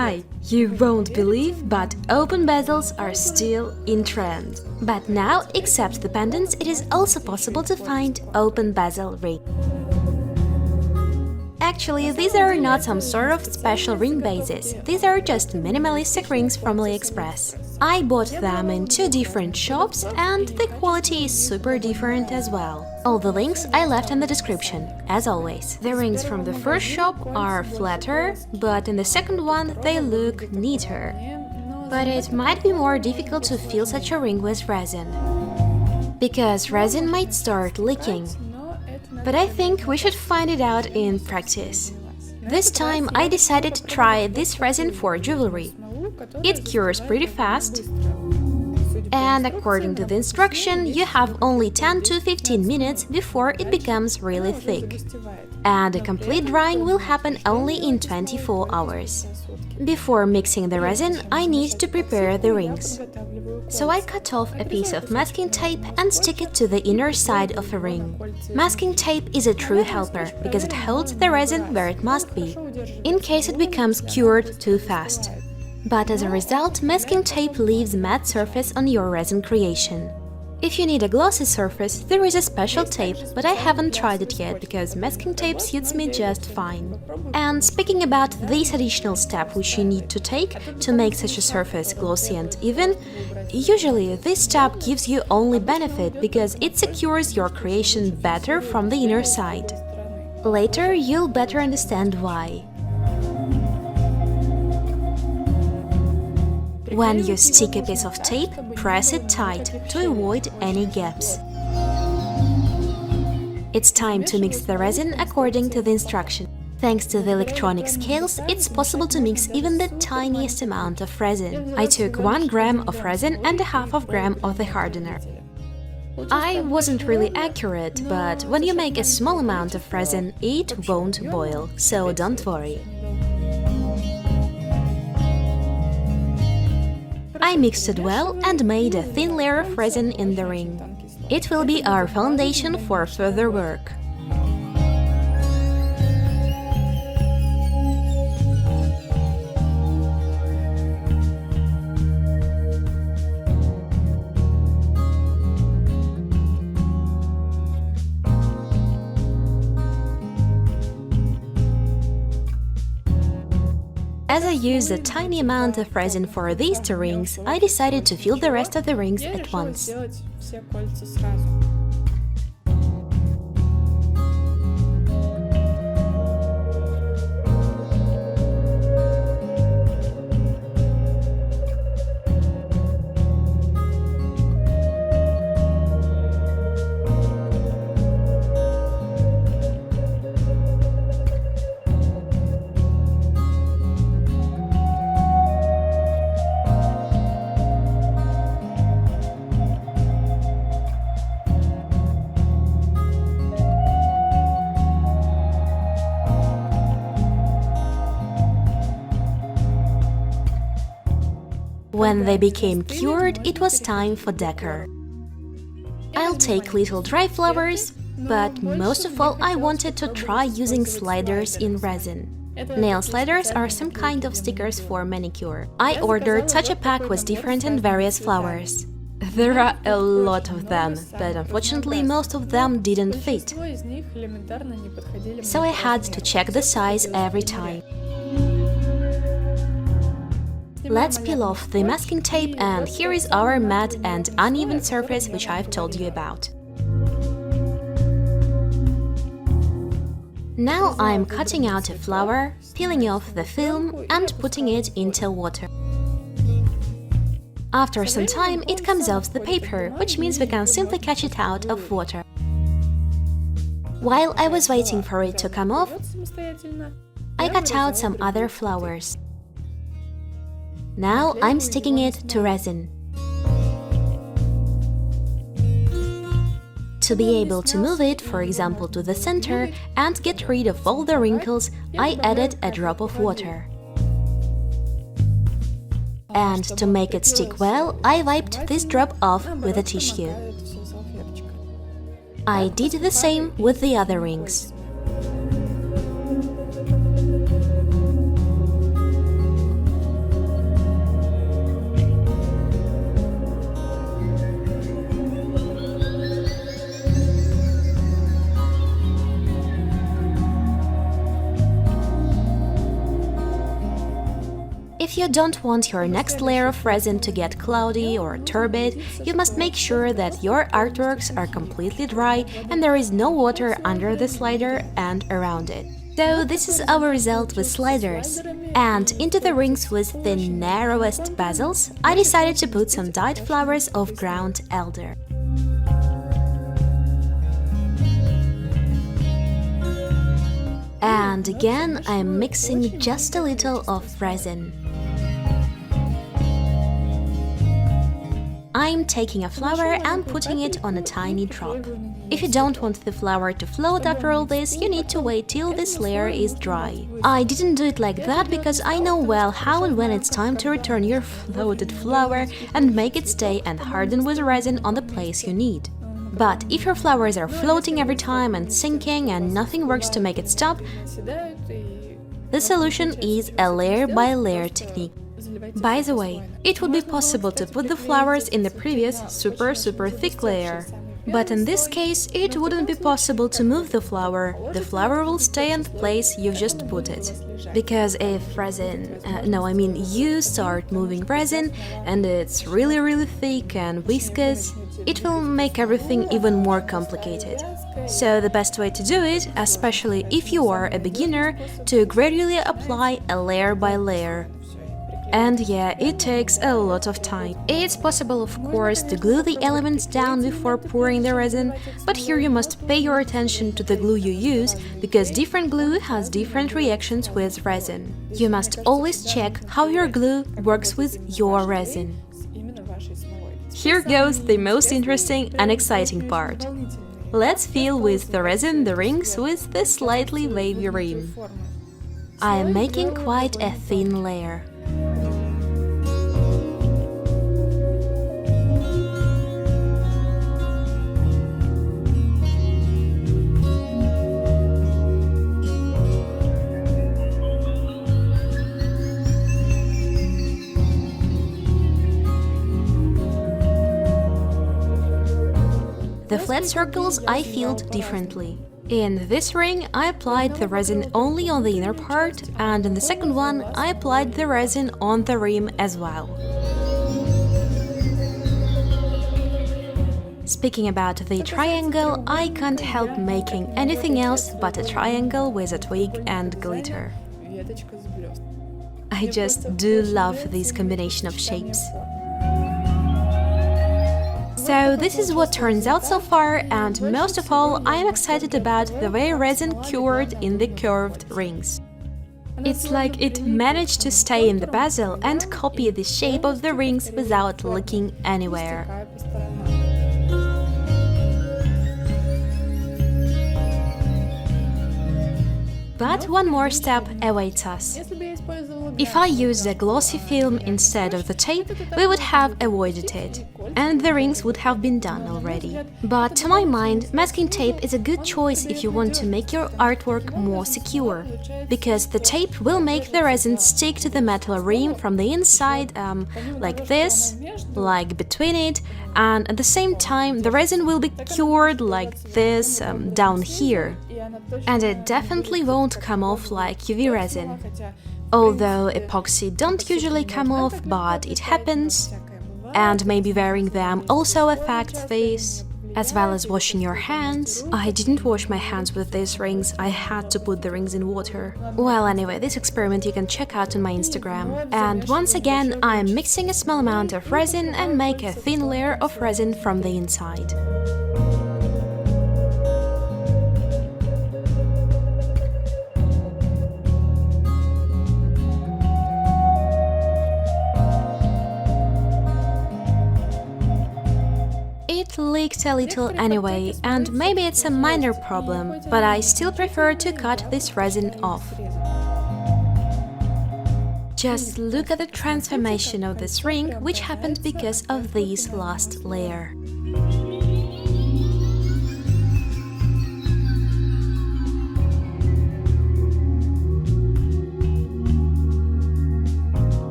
Hi! You won't believe, but open bezels are still in trend. But now, except the pendants, it is also possible to find open bezel ring. Actually, these are not some sort of special ring bases, these are just minimalistic rings from AliExpress. I bought them in 2 different shops and the quality is super different as well. All the links I left in the description, as always. The rings from the first shop are flatter, but in the second one they look neater. But it might be more difficult to fill such a ring with resin, because resin might start leaking. But I think we should find it out in practice. This time I decided to try this resin for jewelry. It cures pretty fast, and according to the instruction, you have only 10 to 15 minutes before it becomes really thick. And a complete drying will happen only in 24 hours. Before mixing the resin, I need to prepare the rings. So I cut off a piece of masking tape and stick it to the inner side of a ring. Masking tape is a true helper, because it holds the resin where it must be, in case it becomes cured too fast. But as a result, masking tape leaves matte surface on your resin creation. If you need a glossy surface, there is a special tape, but I haven't tried it yet, because masking tape suits me just fine. And speaking about this additional step which you need to take to make such a surface glossy and even, usually this step gives you only benefit because it secures your creation better from the inner side. Later you'll better understand why. When you stick a piece of tape, press it tight to avoid any gaps. It's time to mix the resin according to the instruction. Thanks to the electronic scales, it's possible to mix even the tiniest amount of resin. I took 1 gram of resin and a half of gram of the hardener. I wasn't really accurate, but when you make a small amount of resin, it won't boil, so don't worry. I mixed it well and made a thin layer of resin in the ring. It will be our foundation for further work. As I used a tiny amount of resin for these 2 rings, I decided to fill the rest of the rings at once. When they became cured, it was time for decor. I'll take little dry flowers, but most of all I wanted to try using sliders in resin. Nail sliders are some kind of stickers for manicure. I ordered such a pack with different and various flowers. There are a lot of them, but unfortunately most of them didn't fit. So I had to check the size every time. Let's peel off the masking tape, and here is our matte and uneven surface which I've told you about. Now I'm cutting out a flower, peeling off the film and putting it into water. After some time it comes off the paper, which means we can simply catch it out of water. While I was waiting for it to come off, I cut out some other flowers. Now I'm sticking it to resin. To be able to move it, for example, to the center and get rid of all the wrinkles, I added a drop of water. And to make it stick well, I wiped this drop off with a tissue. I did the same with the other rings. If you don't want your next layer of resin to get cloudy or turbid, you must make sure that your artworks are completely dry and there is no water under the slider and around it. So this is our result with sliders. And into the rings with the narrowest bezels, I decided to put some dyed flowers of ground elder. And again, I'm mixing just a little of resin. I'm taking a flower and putting it on a tiny drop. If you don't want the flower to float after all this, you need to wait till this layer is dry. I didn't do it like that because I know well how and when it's time to return your floated flower and make it stay and harden with resin on the place you need. But if your flowers are floating every time and sinking and nothing works to make it stop, the solution is a layer-by-layer technique. By the way, it would be possible to put the flowers in the previous super thick layer. But in this case, it wouldn't be possible to move the flower. The flower will stay in the place you've just put it. Because if you start moving resin and it's really thick and viscous, it will make everything even more complicated. So the best way to do it, especially if you are a beginner, to gradually apply a layer by layer. And yeah, it takes a lot of time. It's possible, of course, to glue the elements down before pouring the resin, but here you must pay your attention to the glue you use, because different glue has different reactions with resin. You must always check how your glue works with your resin. Here goes the most interesting and exciting part. Let's fill with the resin the rings with the slightly wavy rim. I am making quite a thin layer. The flat circles I filled differently. In this ring, I applied the resin only on the inner part, and in the second one, I applied the resin on the rim as well. Speaking about the triangle, I can't help making anything else but a triangle with a twig and glitter. I just do love this combination of shapes. So this is what turns out so far, and most of all, I am excited about the way resin cured in the curved rings. It's like it managed to stay in the bezel and copy the shape of the rings without leaking anywhere. But one more step awaits us. If I used a glossy film instead of the tape, we would have avoided it, and the rings would have been done already. But to my mind, masking tape is a good choice if you want to make your artwork more secure, because the tape will make the resin stick to the metal rim from the inside, like this, like between it, and at the same time the resin will be cured like this, down here. And it definitely won't come off like UV resin. Although epoxy don't usually come off, but it happens, and maybe wearing them also affects this, as well as washing your hands. I didn't wash my hands with these rings, I had to put the rings in water. Well, anyway, this experiment you can check out on my Instagram. And once again, I'm mixing a small amount of resin and make a thin layer of resin from the inside. It leaked a little anyway, and maybe it's a minor problem, but I still prefer to cut this resin off. Just look at the transformation of this ring, which happened because of this last layer.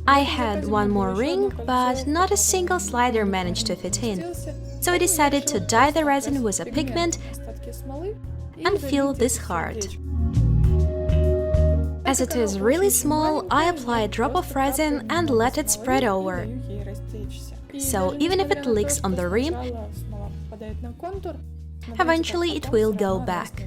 I had one more ring, but not a single slider managed to fit in. So I decided to dye the resin with a pigment and feel this heart. As it is really small, I apply a drop of resin and let it spread over. So even if it leaks on the rim, eventually it will go back.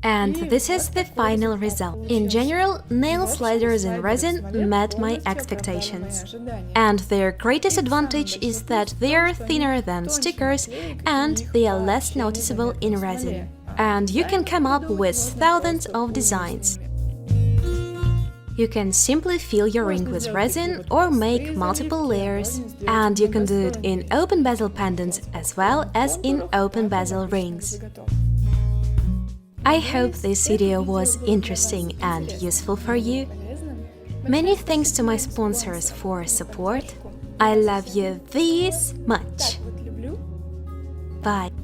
And this is the final result. In general, nail sliders in resin met my expectations. And their greatest advantage is that they are thinner than stickers and they are less noticeable in resin. And you can come up with thousands of designs. You can simply fill your ring with resin or make multiple layers. And you can do it in open bezel pendants as well as in open bezel rings. I hope this video was interesting and useful for you. Many thanks to my sponsors for support. I love you this much. Bye.